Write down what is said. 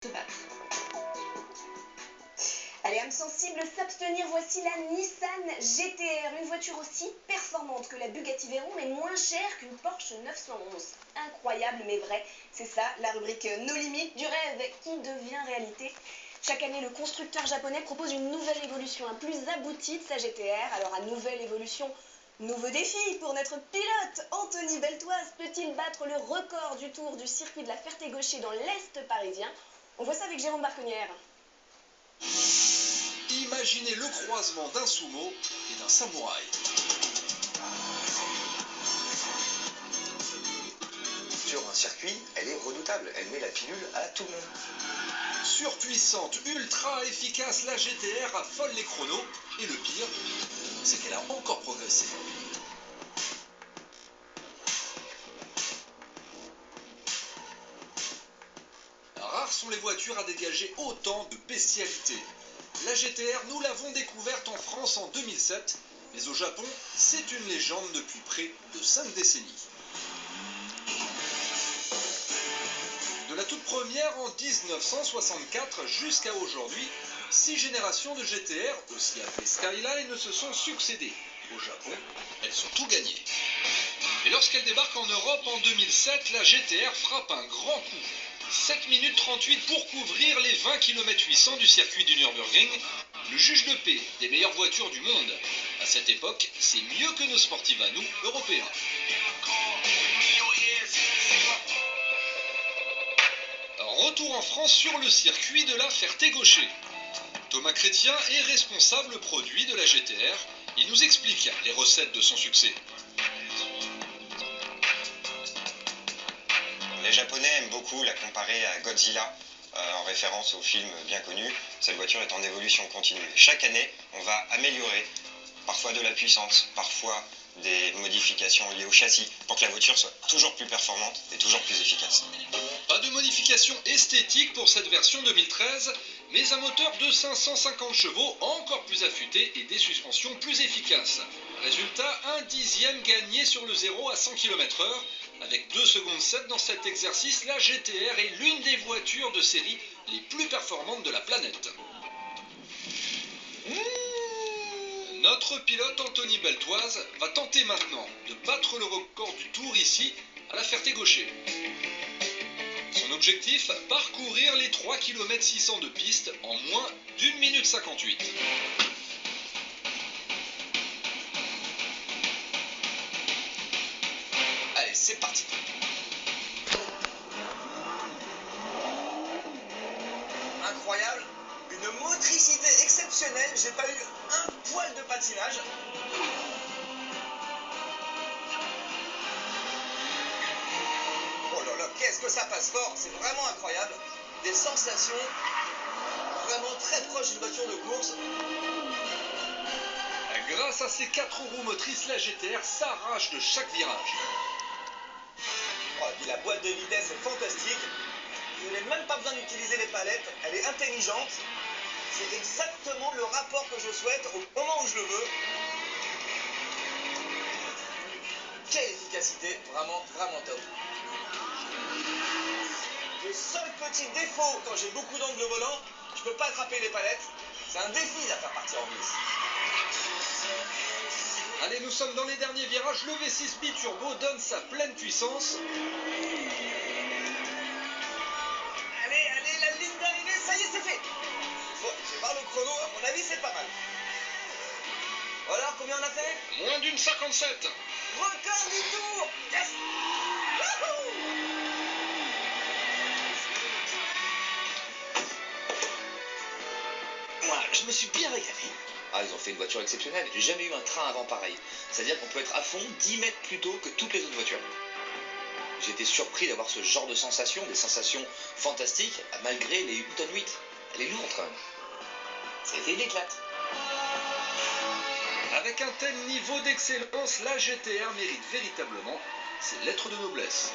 Se battre. Allez, âme sensible, s'abstenir, voici la Nissan GT-R, une voiture aussi performante que la Bugatti Veyron, mais moins chère qu'une Porsche 911. Incroyable mais vrai, c'est ça, la rubrique No Limites du rêve qui devient réalité. Chaque année, le constructeur japonais propose une nouvelle évolution, un plus abouti de sa GT-R. Alors à nouvelle évolution, nouveau défi pour notre pilote. Anthony Beltoise peut-il battre le record du tour du circuit de la Ferté-Gaucher dans l'Est parisien? On voit ça avec Jérôme Barconnière. Imaginez le croisement d'un sumo et d'un samouraï. Sur un circuit, elle est redoutable, elle met la pilule à tout le monde. Surpuissante, ultra efficace, la GT-R affole les chronos. Et le pire, c'est qu'elle a encore progressé. Rares sont les voitures à dégager autant de bestialité. La GT-R, nous l'avons découverte en France en 2007, mais au Japon, c'est une légende depuis près de 5 décennies. De la toute première en 1964 jusqu'à aujourd'hui, 6 générations de GT-R, aussi appelées Skyline, se sont succédées. Au Japon, elles ont tout gagné. Et lorsqu'elle débarque en Europe en 2007, la GT-R frappe un grand coup. 7 minutes 38 pour couvrir les 20 km 800 du circuit du Nürburgring, le juge de paix des meilleures voitures du monde. À cette époque, c'est mieux que nos sportives à nous, européens. Retour en France sur le circuit de la Ferté-Gaucher. Thomas Chrétien est responsable produit de la GT-R. Il nous explique les recettes de son succès. Les Japonais aiment beaucoup la comparer à Godzilla, en référence au film bien connu. Cette voiture est en évolution continue. Chaque année, on va améliorer, parfois de la puissance, parfois des modifications liées au châssis, pour que la voiture soit toujours plus performante et toujours plus efficace. Pas de modification esthétique pour cette version 2013, mais un moteur de 550 chevaux encore plus affûté et des suspensions plus efficaces. Résultat, un dixième gagné sur le 0 à 100 km/h. Avec 2 secondes 7 dans cet exercice, la GT-R est l'une des voitures de série les plus performantes de la planète. Notre pilote Anthony Beltoise va tenter maintenant de battre le record du tour ici, à la Ferté-Gaucher. Son objectif, parcourir les 3 km 600 de piste en moins d'1 minute 58. Allez, c'est parti. Incroyable, une motricité exceptionnelle, j'ai pas eu un poil de patinage. Oh là là, qu'est-ce que ça passe fort, c'est vraiment incroyable. Des sensations vraiment très proches d'une voiture de course. Grâce à ses 4 roues motrices, la GT-R s'arrache de chaque virage. Oh, et puis la boîte de vitesse est fantastique. Je n'ai même pas besoin d'utiliser les palettes, elle est intelligente. C'est exactement le rapport que je souhaite au moment où je le veux. Quelle efficacité, vraiment, vraiment top. Le seul petit défaut quand j'ai beaucoup d'angle volant, je peux pas attraper les palettes. C'est un défi de la faire partir en glisse. Allez, nous sommes dans les derniers virages, le V6 biturbo donne sa pleine puissance. Allez, la ligne d'arrivée, ça y est, c'est fait. Bon, je vais voir le chrono, à mon avis, c'est pas mal. Alors, combien on a fait? Moins d'1 57. Record du tour. Yes. Wouhou. Moi, je me suis bien régalé. Ah, ils ont fait une voiture exceptionnelle. J'ai jamais eu un train avant pareil. C'est-à-dire qu'on peut être à fond 10 mètres plus tôt que toutes les autres voitures. J'ai été surpris d'avoir ce genre de sensations, des sensations fantastiques, malgré les 8 tonnes 8. Elle est lourde quand même. Ça a été une éclate. Avec un tel niveau d'excellence, la GT-R mérite véritablement ses lettres de noblesse.